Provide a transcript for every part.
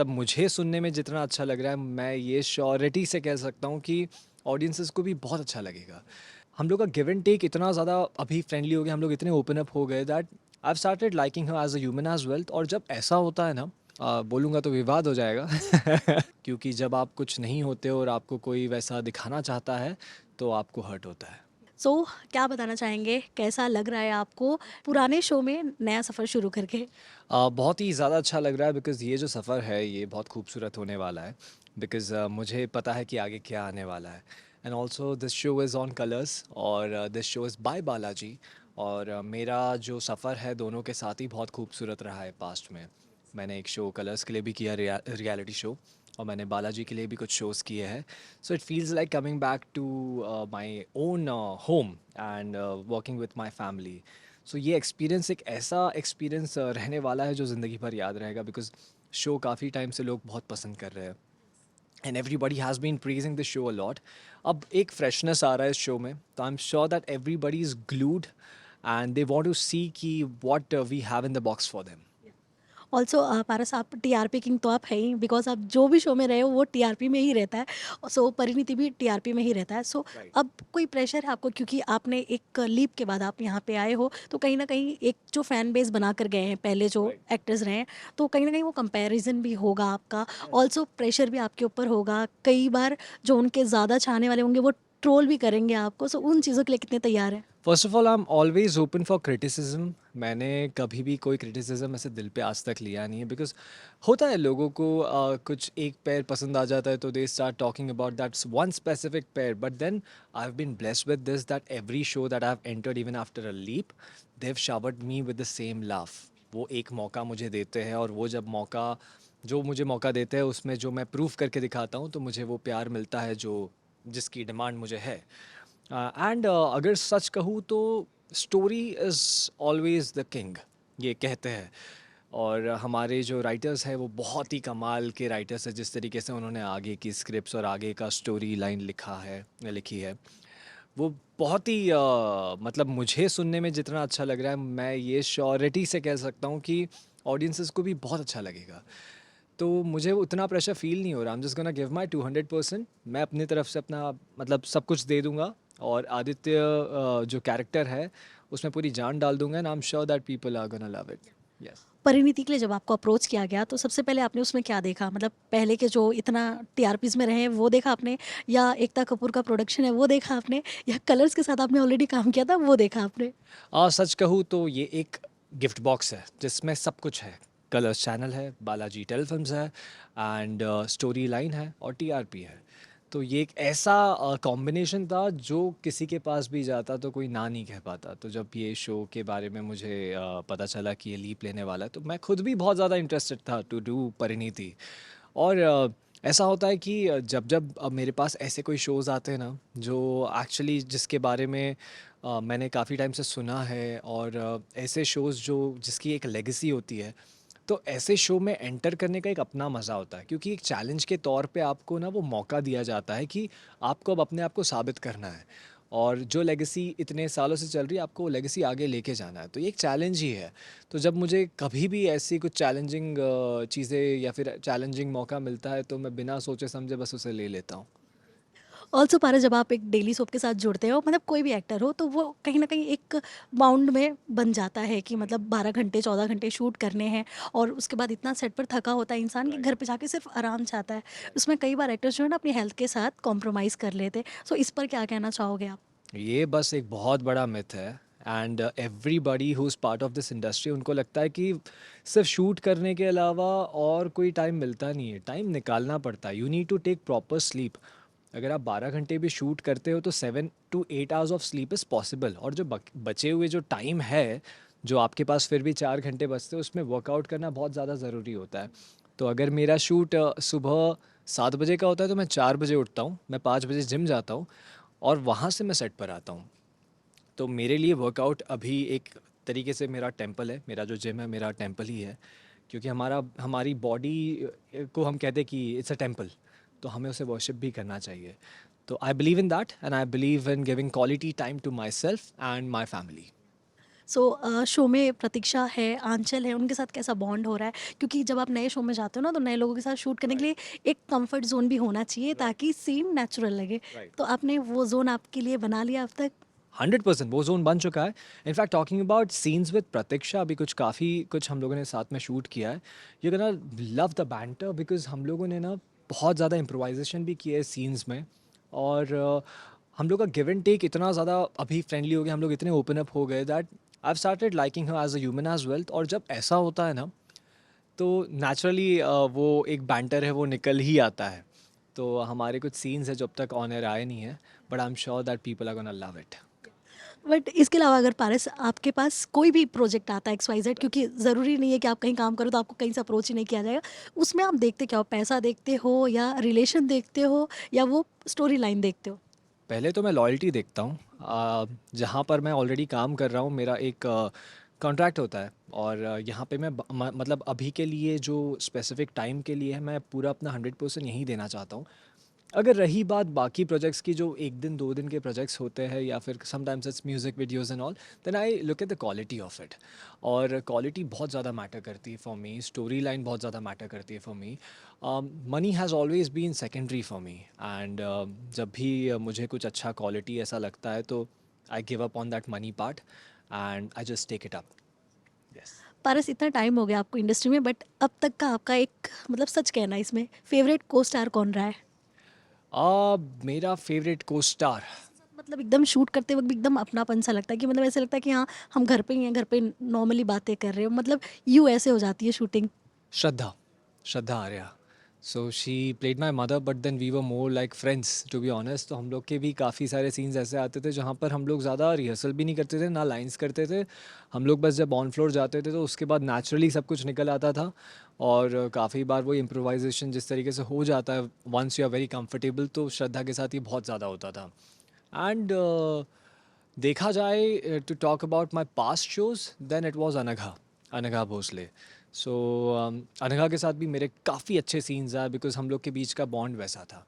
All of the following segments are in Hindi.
तब मुझे सुनने में जितना अच्छा लग रहा है, मैं ये श्योरिटी से कह सकता हूँ कि ऑडियंसेस को भी बहुत अच्छा लगेगा। हम लोग का गिव एंड टेक इतना ज़्यादा अभी फ्रेंडली हो गया, हम लोग इतने ओपन अप हो गए that I have started liking her as a human as well. और जब ऐसा होता है ना, बोलूँगा तो विवाद हो जाएगा क्योंकि जब आप कुछ नहीं होते और आपको कोई वैसा दिखाना चाहता है तो आपको हर्ट होता है। सो क्या बताना चाहेंगे, कैसा लग रहा है आपको पुराने शो में नया सफ़र शुरू करके? बहुत ही ज़्यादा अच्छा लग रहा है बिकॉज़ ये जो सफ़र है ये बहुत खूबसूरत होने वाला है। बिकॉज़ मुझे पता है कि आगे क्या आने वाला है। And also this show is on Colors और this show is by Balaji. और मेरा जो सफ़र है दोनों के साथ ही बहुत खूबसूरत रहा है पास्ट में। मैंने एक शो कलर्स के लिए भी किया, रियलिटी शो, और मैंने बालाजी के लिए भी कुछ शोज़ किए हैं। So it feels like coming back to my own home and working with my family. So ये एक्सपीरियंस एक ऐसा एक्सपीरियंस रहने वाला है जो ज़िंदगी भर याद रहेगा। बिकॉज शो काफ़ी टाइम से लोग बहुत पसंद कर रहे हैं and everybody has been praising the show a lot. अब एक फ्रेशनेस आ रहा है इस शो में, तो I am sure that everybody is glued and they want to see कि what we have in the box for them. Also Paras, आप टीआरपी किंग तो आप है ही, बिकॉज आप जो भी शो में रहे हो वो टीआरपी में ही रहता है। सो परिणीति भी टीआरपी में ही रहता है। सो राइट। अब कोई प्रेशर है आपको, क्योंकि आपने एक लीप के बाद आप यहाँ पे आए हो, तो कहीं ना कहीं एक जो फैन बेस बना कर गए हैं पहले जो राइट। एक्टर्स रहे हैं, तो कहीं ना कहीं वो कंपैरिजन भी होगा आपका। यस। ऑल्सो प्रेशर भी आपके ऊपर होगा, कई बार जो उनके ज़्यादा चाहने वाले होंगे वो ट्रोल भी करेंगे आपको। सो उन चीज़ों के लिए कितने तैयार हैं? First of all I am always open for criticism. मैंने कभी भी कोई क्रिटिसिज्म ऐसे दिल पे आज तक लिया नहीं है। बिकॉज होता है लोगों को कुछ एक पेयर पसंद आ जाता है तो they start talking about that's one specific pair. But then I have been blessed with this that every show that I have entered even after a leap they have showered me with the same love. वो एक मौका मुझे देते हैं और वो जब मौका जो मुझे मौका देते हैं उसमें जो मैं प्रूफ करके दिखाता हूँ तो मुझे वो प्यार मिलता है जो जिसकी डिमांड मुझे है। एंड अगर सच कहूँ तो story is always the king, ये कहते हैं। और हमारे जो राइटर्स हैं वो बहुत ही कमाल के राइटर्स हैं। जिस तरीके से उन्होंने आगे की स्क्रिप्ट्स और आगे का स्टोरी लाइन लिखी है वो बहुत ही मतलब मुझे सुनने में जितना अच्छा लग रहा है, मैं ये श्योरिटी से कह सकता हूँ कि ऑडियंसेस को भी बहुत अच्छा लगेगा। तो मुझे उतना प्रेशर फ़ील नहीं हो रहा। I am just gonna give my 200%। मैं अपनी तरफ से अपना मतलब सब कुछ दे दूँगा और आदित्य जो कैरेक्टर है उसमें पूरी जान डाल दूँगा and I am sure that people are gonna love it. Yes. Parineeti के लिए जब आपको अप्रोच किया गया, तो सबसे पहले आपने उसमें क्या देखा? मतलब पहले के जो इतना टीआरपीज़ में रहे हैं वो देखा आपने, या एकता कपूर का प्रोडक्शन है वो देखा आपने, या कलर्स के साथ आपने ऑलरेडी काम किया था वो देखा आपने? सच कहूँ तो ये एक गिफ्ट बॉक्स है जिसमें सब कुछ है। कलर्स चैनल है, बालाजी टेलीफिल्म्स है एंड स्टोरी लाइन है और टीआरपी है। तो ये एक ऐसा कॉम्बिनेशन था जो किसी के पास भी जाता तो कोई ना नहीं कह पाता। तो जब ये शो के बारे में मुझे पता चला कि ये लीप लेने वाला है तो मैं खुद भी बहुत ज़्यादा इंटरेस्टेड था टू डू परिणीति। और ऐसा होता है कि जब जब मेरे पास ऐसे कोई शोज़ आते हैं ना जो एक्चुअली जिसके बारे में मैंने काफ़ी टाइम से सुना है और ऐसे शोज़ जो जिसकी एक लेगेसी होती है, तो ऐसे शो में एंटर करने का एक अपना मज़ा होता है क्योंकि एक चैलेंज के तौर पे आपको ना वो मौका दिया जाता है कि आपको अब अपने आप को साबित करना है और जो लेगेसी इतने सालों से चल रही है आपको वो लेगेसी आगे लेके जाना है। तो ये एक चैलेंज ही है। तो जब मुझे कभी भी ऐसी कुछ चैलेंजिंग चीज़ें या फिर चैलेंजिंग मौका मिलता है तो मैं बिना सोचे समझे बस उसे ले लेता हूँ। ऑल्सो पारस, जब आप एक डेली सोप के साथ जुड़ते हो, मतलब कोई भी एक्टर हो, तो वो कहीं न कहीं एक बाउंड में बन जाता है कि मतलब 12 घंटे 14 घंटे शूट करने हैं, और उसके बाद इतना सेट पर थका होता है इंसान कि राइट। घर पे जाके सिर्फ आराम चाहता है। राइट। उसमें कई बार एक्टर्स जो है ना अपनी हेल्थ के साथ कॉम्प्रोमाइज़ कर लेते हैं। सो इस पर क्या कहना चाहोगे आप? ये बस एक बहुत बड़ा मिथ है and everybody who is part of this industry उनको लगता है कि सिर्फ शूट करने के अलावा और कोई टाइम मिलता नहीं है। टाइम निकालना पड़ता है। You need to take proper sleep. अगर आप 12 घंटे भी शूट करते हो तो 7 to 8 hours of sleep is possible. और जो बचे हुए जो टाइम है जो आपके पास फिर भी 4 घंटे बचते हैं उसमें वर्कआउट करना बहुत ज़्यादा ज़रूरी होता है। तो अगर मेरा शूट सुबह 7 बजे का होता है तो मैं 4 बजे उठता हूँ, मैं 5 बजे जिम जाता हूँ और वहाँ से मैं सेट पर आता हूँ। तो मेरे लिए वर्कआउट अभी एक तरीके से मेरा टेंपल है। मेरा जो जिम है मेरा टेंपल ही है क्योंकि हमारी बॉडी को हम कहते हैं कि इट्स अ टेंपल, तो हमें उसे वर्शिप भी करना चाहिए। तो I believe in that and I believe in giving quality time to myself and my family. So show में प्रतीक्षा है, आंचल है, उनके साथ कैसा बॉन्ड हो रहा है? क्योंकि जब आप नए शो में जाते हो ना, तो नए लोगों के साथ शूट करने के राइट, लिए एक कंफर्ट ज़ोन भी होना चाहिए राइट, ताकि सीन नेचुरल लगे। राइट। तो आपने वो ज़ोन आपके लिए बना लिया अब तक? 100% वो ज़ोन बन चुका है। In fact talking about scenes with Pratiksha, अभी कुछ हम लोगों ने साथ में शूट किया है। You gonna love the banter because हम लोगों ने ना बहुत ज़्यादा इम्प्रोवाइज़ेशन भी किया है सीन्स में। और हम लोग का गिव एंड टेक इतना ज़्यादा अभी फ्रेंडली हो गया, हम लोग इतने ओपन अप हो गए that I have started liking her as a human as well. और जब ऐसा होता है ना, तो नेचुरली वो एक बैंटर है वो निकल ही आता है। तो हमारे कुछ सीन्स हैं जो अब तक ऑन एयर आए नहीं हैं, but I am sure that people are gonna love it. But इसके अलावा अगर पारस आपके पास कोई भी प्रोजेक्ट आता है एक्स वाई जेड, क्योंकि ज़रूरी नहीं है कि आप कहीं काम करो तो आपको कहीं से अप्रोच ही नहीं किया जाएगा, उसमें आप देखते क्या हो? पैसा देखते हो या रिलेशन देखते हो या वो स्टोरी लाइन देखते हो? पहले तो मैं लॉयल्टी देखता हूँ। जहाँ पर मैं ऑलरेडी काम कर रहा हूँ मेरा एक कॉन्ट्रैक्ट होता है। और यहाँ पे मैं मतलब अभी के लिए जो स्पेसिफिक टाइम के लिए है मैं पूरा अपना 100% यहीं देना चाहता हूँ। अगर रही बात बाकी प्रोजेक्ट्स की, जो एक दिन दो दिन के प्रोजेक्ट्स होते हैं या फिर sometimes it's music videos and all, then I look at the quality of it. और क्वालिटी बहुत ज़्यादा मैटर करती है फॉर मी, स्टोरी लाइन बहुत ज़्यादा मैटर करती है for me. Money has always been secondary for me. And जब भी मुझे कुछ अच्छा क्वालिटी ऐसा लगता है तो I give up on that money part and I just take it up. Yes. Paras, इतना टाइम हो गया आपको इंडस्ट्री में, बट अब तक का आपका एक मतलब सच कहना इसमें फेवरेट को स्टार कौन रहा है? मेरा फेवरेट को स्टार, मतलब एकदम शूट करते वक्त भी एकदम अपनापन सा लगता है कि मतलब ऐसे लगता है कि हाँ, हम घर पे ही हैं, घर पे नॉर्मली बातें कर रहे हो, मतलब यूँ ऐसे हो जाती है shooting. Shraddha, Shraddha Arya. So she played my mother but then we were more like friends to be honest. तो हम लोग के भी काफ़ी सारे सीन्स ऐसे आते थे जहाँ पर हम लोग ज़्यादा रिहर्सल भी नहीं करते थे, ना लाइंस करते थे। हम लोग बस जब ऑन फ्लोर जाते थे तो उसके बाद नेचुरली सब कुछ निकल आता था। और काफ़ी बार वो इम्प्रोवाइजेशन जिस तरीके से हो जाता है once you are very comfortable, तो श्रद्धा के साथ ये बहुत ज़्यादा होता था। एंड देखा जाए to talk about my past shows, then it was Anagha, Anagha Bhosle. So Anagha के साथ भी मेरे काफ़ी अच्छे सीन्स आए बिकॉज हम लोग के बीच का बॉन्ड वैसा था।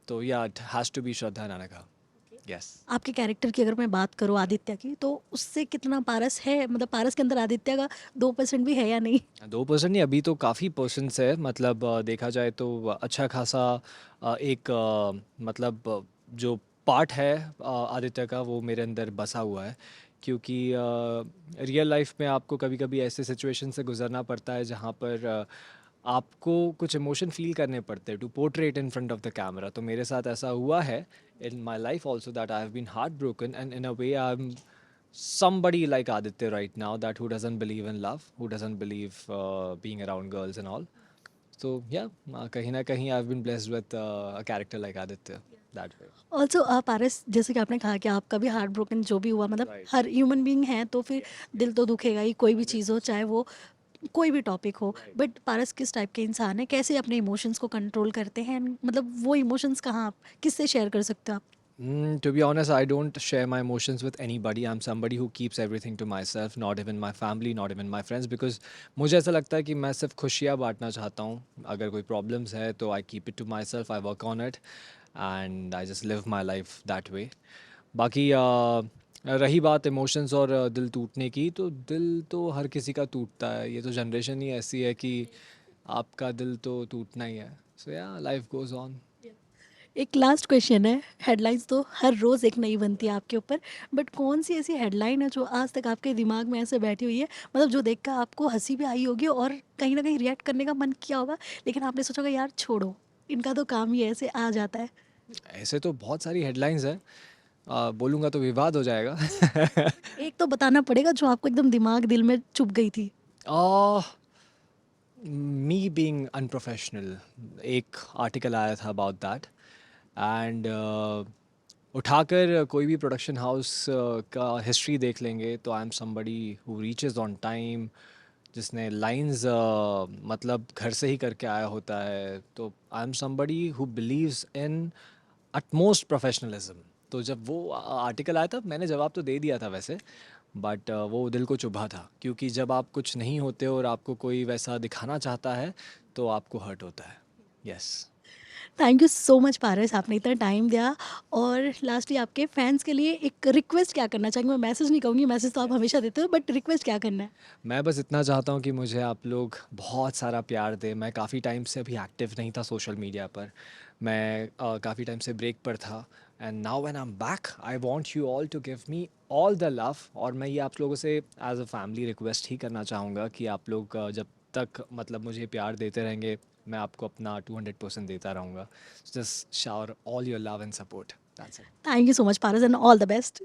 तो yeah it has to be Shraddha and Anagha. Yes. आपके कैरेक्टर की अगर मैं बात करूँ आदित्य की, तो उससे कितना पारस है, मतलब पारस के अंदर आदित्य का 2% भी है या नहीं? 2% नहीं, अभी तो काफ़ी पर्सन्स है। मतलब देखा जाए तो अच्छा खासा एक मतलब जो पार्ट है आदित्य का वो मेरे अंदर बसा हुआ है। क्योंकि रियल लाइफ में आपको कभी कभी ऐसे सिचुएशन से गुजरना पड़ता है जहाँ पर आपको कुछ इमोशन फील करने पड़ते हैं to portrait in front of the camera. तो मेरे साथ ऐसा हुआ है in my life also that I have been heart broken and in a way I am somebody like Aditya right now, that who doesn't believe in love, who doesn't believe being around girls and all. So yeah, kahin na kahin I've been blessed with a character like Aditya that way. Also Paras, जैसे कि आपने कहा कि आपका भी हार्ट ब्रोकन जो भी हुआ, मतलब Right. हर ह्यूमन बीइंग है तो फिर Yes. दिल Yes. तो दुखेगा ही, कोई भी चीज़ हो, 100%. चाहे वो कोई भी टॉपिक हो। Right. बट पारस किस टाइप के इंसान है, कैसे अपने इमोशंस को कंट्रोल करते हैं, मतलब वो इमोशंस कहाँ आप किससे शेयर कर सकते हो आप? To be honest, I don't share my emotions with anybody. I'm somebody who keeps everything to myself, not even my family, not even my friends, because मुझे ऐसा लगता है कि मैं सिर्फ खुशियाँ बांटना चाहता हूँ। अगर कोई प्रॉब्लम्स है तो I keep it to myself, I work on it and I just live my life that way. बाकी रही बात इमोशंस और दिल टूटने की, तो दिल तो हर किसी का टूटता है। ये तो जनरेशन ही ऐसी है कि आपका दिल तो टूटना ही है। सो या लाइफ गोज़ ऑन। एक लास्ट क्वेश्चन है। हेडलाइंस तो हर रोज़ एक नई बनती है आपके ऊपर, बट कौन सी ऐसी हेडलाइन है जो आज तक आपके दिमाग में ऐसे बैठी हुई है, मतलब जो देखकर आपको हंसी भी आई होगी और कहीं ना कहीं रिएक्ट करने का मन किया होगा, लेकिन आपने सोचा होगा यार छोड़ो, इनका तो काम ही ऐसे आ जाता है? ऐसे तो बहुत सारी हेडलाइंस हैं, बोलूँगा तो विवाद हो जाएगा। एक तो बताना पड़ेगा जो आपको एकदम दिमाग दिल में चुभ गई थी। मी बीइंग अनप्रोफेशनल, एक आर्टिकल आया था अबाउट दैट। एंड उठाकर कोई भी प्रोडक्शन हाउस का हिस्ट्री देख लेंगे तो I am somebody who reaches on time, जिसने लाइंस मतलब घर से ही करके आया होता है। तो I am somebody who believes in utmost professionalism. तो जब वो आर्टिकल आया था मैंने जवाब तो दे दिया था वैसे, बट वो दिल को चुभा था क्योंकि जब आप कुछ नहीं होते और आपको कोई वैसा दिखाना चाहता है तो आपको हर्ट होता है। Yes. Thank you so much Paras, आपने इतना टाइम दिया। और लास्टली आपके फैंस के लिए एक रिक्वेस्ट क्या करना चाहेंगे? मैं मैसेज नहीं कहूँगी, मैसेज तो आप हमेशा देते हो, बट रिक्वेस्ट क्या करना है? मैं बस इतना चाहता हूँ कि मुझे आप लोग बहुत सारा प्यार दें। मैं काफ़ी टाइम से अभी एक्टिव नहीं था सोशल मीडिया पर। मैं काफ़ी टाइम से ब्रेक पर था, and now when I am back I want you all to give me all the love. और मैं ये आप लोगों से एज अ फैमिली रिक्वेस्ट ही करना चाहूँगा कि आप लोग जब तक मतलब मुझे प्यार देते रहेंगे, मैं आपको अपना 200% देता रहूँगा। Just shower all your love and support, that's it. Thank you so much Paras and all the best.